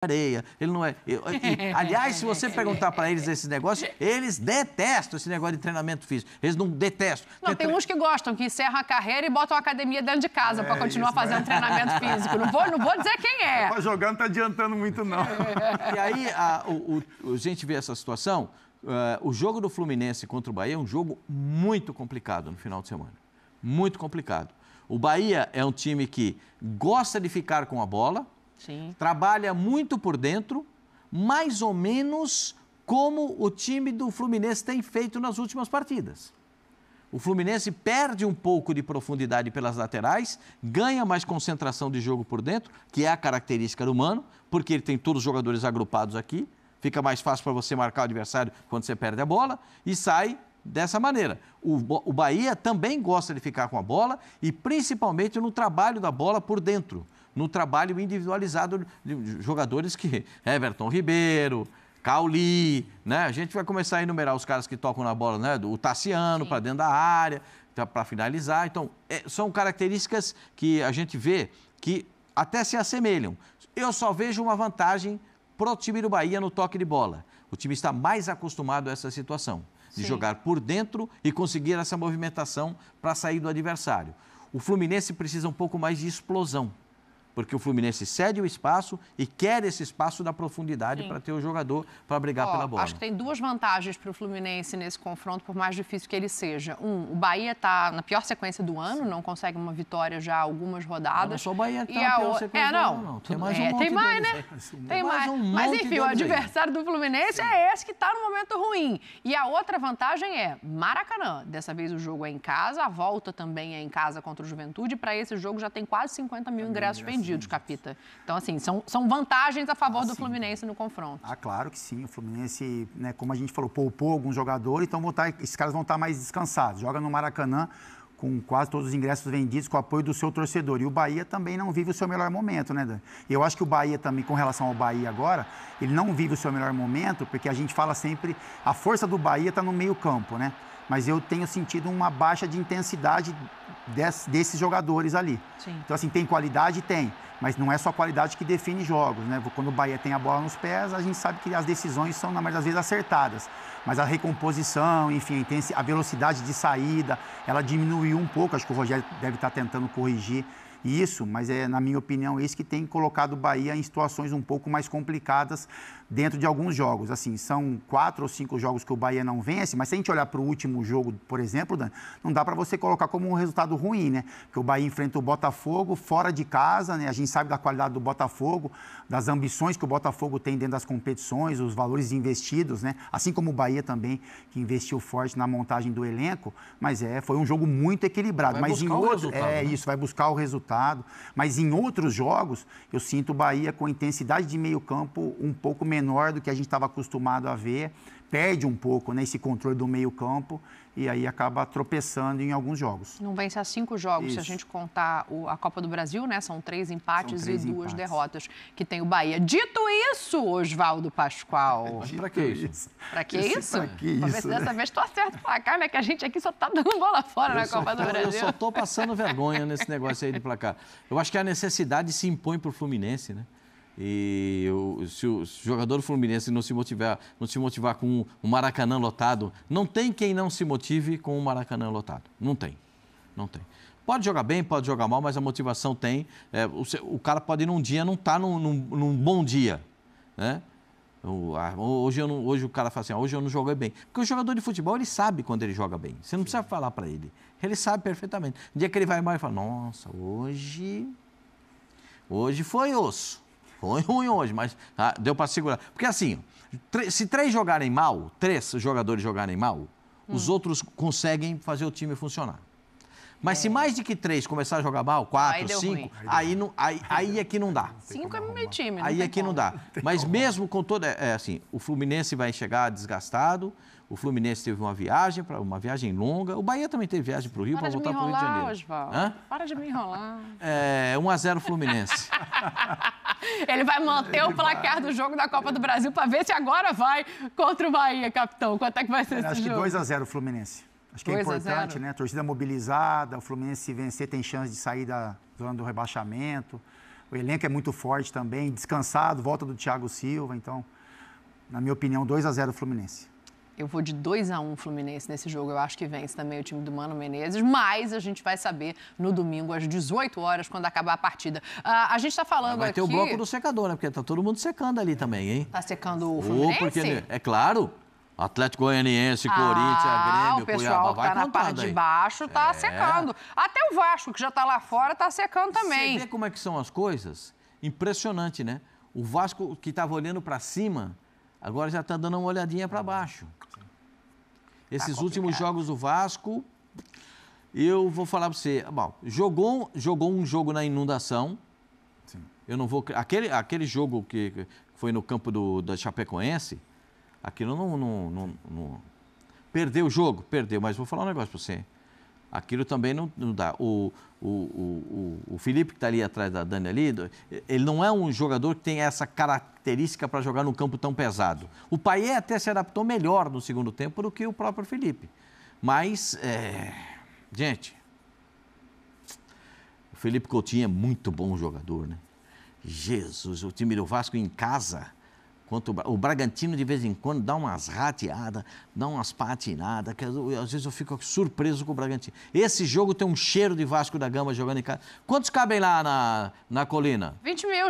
areia, ele não é... aliás, se você perguntar para eles esses negócios, eles detestam esse negócio de treinamento físico. Eles não detestam. Não, tem uns que gostam, que encerram a carreira e botam a academia dentro de casa para continuar fazendo treinamento físico. Não vou dizer quem é. Para jogar não está adiantando muito, não. E aí, a gente vê essa situação, o jogo do Fluminense contra o Bahia é um jogo muito complicado no final de semana. Muito complicado. O Bahia é um time que gosta de ficar com a bola, sim, trabalha muito por dentro, mais ou menos como o time do Fluminense tem feito nas últimas partidas. O Fluminense perde um pouco de profundidade pelas laterais, ganha mais concentração de jogo por dentro, que é a característica do Mano, porque ele tem todos os jogadores agrupados aqui, fica mais fácil para você marcar o adversário quando você perde a bola e sai dessa maneira. O Bahia também gosta de ficar com a bola e principalmente no trabalho da bola por dentro, no trabalho individualizado de jogadores que... Everton Ribeiro, Cauli, né? A gente vai começar a enumerar os caras que tocam na bola, né? O Tassiano para dentro da área, para finalizar. Então, são características que a gente vê que até se assemelham. Eu só vejo uma vantagem pro time do Bahia no toque de bola. O time está mais acostumado a essa situação, de jogar por dentro e conseguir essa movimentação para sair do adversário. O Fluminense precisa um pouco mais de explosão, porque o Fluminense cede o espaço e quer esse espaço da profundidade para ter o jogador para brigar pela bola. Acho que tem duas vantagens para o Fluminense nesse confronto, por mais difícil que ele seja. O Bahia está na pior sequência do ano, não consegue uma vitória já há algumas rodadas. Não só o Bahia está na pior sequência do ano, não. Tem mais um monte tem mais, deles. né? Tem mais. Mas, enfim, o adversário do Fluminense é esse que está no momento ruim. E a outra vantagem é Maracanã. Dessa vez o jogo é em casa, a volta também é em casa contra o Juventude. Para esse jogo já tem quase 50 mil ingressos vendidos, Capita. Então, assim, são vantagens a favor do Fluminense no confronto. Ah, claro que sim. O Fluminense, né, como a gente falou, poupou alguns jogadores, então esses caras vão estar mais descansados. Joga no Maracanã com quase todos os ingressos vendidos, com o apoio do seu torcedor. E o Bahia também não vive o seu melhor momento, né, Dan? Eu acho que o Bahia também, com relação ao Bahia agora, ele não vive o seu melhor momento, porque a gente fala sempre, a força do Bahia está no meio-campo, né? Mas eu tenho sentido uma baixa de intensidade desses jogadores ali. Sim. Então, assim, tem qualidade? Tem. Mas não é só a qualidade que define jogos, né? Quando o Bahia tem a bola nos pés, a gente sabe que as decisões são, na maioria das vezes, acertadas. Mas a recomposição, enfim, a velocidade de saída, ela diminuiu um pouco. Acho que o Rogério deve estar tentando corrigir isso, mas na minha opinião, isso que tem colocado o Bahia em situações um pouco mais complicadas dentro de alguns jogos. Assim, são 4 ou 5 jogos que o Bahia não vence, mas se a gente olhar para o último jogo, por exemplo, Dan, não dá para você colocar como um resultado ruim, né? Porque o Bahia enfrenta o Botafogo fora de casa, né? A gente sabe da qualidade do Botafogo, das ambições que o Botafogo tem dentro das competições, os valores investidos, né? Assim como o Bahia também, que investiu forte na montagem do elenco, mas foi um jogo muito equilibrado. Vai buscar o resultado, né? Isso, vai buscar o resultado. Mas em outros jogos, eu sinto o Bahia com intensidade de meio campo um pouco menor do que a gente estava acostumado a ver, perde um pouco, né, esse controle do meio campo e aí acaba tropeçando em alguns jogos. Não vence há 5 jogos, Isso. se a gente contar a Copa do Brasil, né? São 3 empates e 2 derrotas que tem o Bahia. Dito isso, Oswaldo Pascoal. Para que isso? Para que isso? Pra que isso? Pra ver se dessa vez tu acerta o placar, né? Que a gente aqui só tá dando bola fora na Copa do Brasil. Eu só estou passando vergonha nesse negócio aí de placar. Eu acho que a necessidade se impõe para o Fluminense, né? E se o jogador Fluminense não se motivar com o Maracanã lotado, não tem quem não se motive com o Maracanã lotado. Não tem. Pode jogar bem, pode jogar mal, mas a motivação tem. O cara pode num dia não estar num bom dia, né? Hoje o cara fala assim, hoje eu não joguei bem. Porque o jogador de futebol, ele sabe quando ele joga bem. Você não precisa falar para ele. Ele sabe perfeitamente. No dia que ele vai mal, ele fala, nossa, hoje foi osso. Foi ruim hoje, mas deu para segurar. Porque assim, se 3 jogarem mal, 3 jogadores jogarem mal, os outros conseguem fazer o time funcionar. Mas se mais de que 3 começar a jogar mal, 4, 5, aí é que não dá. 5 é meio time. Aí é que não dá. Mas mesmo com toda... assim, o Fluminense vai chegar desgastado, o Fluminense teve uma viagem longa, o Bahia também teve viagem para o Rio para voltar para o Rio de Janeiro. Oswaldo. Para de me enrolar. 1-0 Fluminense. Ele vai manter o placar do jogo da Copa do Brasil para ver se agora vai contra o Bahia, capitão. Quanto é que vai ser esse jogo? Acho que 2-0 Fluminense. Acho que é importante, né? A torcida mobilizada, o Fluminense se vencer tem chance de sair da zona do rebaixamento. O elenco é muito forte também, descansado, volta do Thiago Silva. Então, na minha opinião, 2-0 Fluminense. Eu vou de 2-1 Fluminense nesse jogo. Eu acho que vence também o time do Mano Menezes, mas a gente vai saber no domingo, às 18 horas, quando acabar a partida. A gente está falando vai aqui... Vai ter o bloco do secador, né? Porque tá todo mundo secando ali também, hein? Tá secando o Fluminense? Porque, é claro, Atlético Goianiense, Corinthians, Grêmio, o pessoal Cuiabá, que tá na parte de baixo tá secando. Até o Vasco, que já tá lá fora, tá secando também. Você vê como é que são as coisas? Impressionante, né? O Vasco, que estava olhando para cima, agora já está dando uma olhadinha para baixo. Esses últimos jogos do Vasco, eu vou falar para você, bom, jogou um jogo na inundação. Sim. Eu não vou... Aquele jogo que foi no campo da Chapecoense, aquilo não... Perdeu o jogo? Perdeu, mas vou falar um negócio para você. Aquilo também não dá. O Felipe, que está ali atrás da Dani ali, ele não é um jogador que tem essa característica para jogar num campo tão pesado. O Payet até se adaptou melhor no segundo tempo do que o próprio Felipe. Mas, gente, o Felipe Coutinho é muito bom jogador, né? Jesus, o time do Vasco em casa... O Bragantino, de vez em quando, dá umas rateadas, dá umas patinadas, que às vezes eu fico surpreso com o Bragantino. Esse jogo tem um cheiro de Vasco da Gama jogando em casa. Quantos cabem lá na colina? 20 mil já.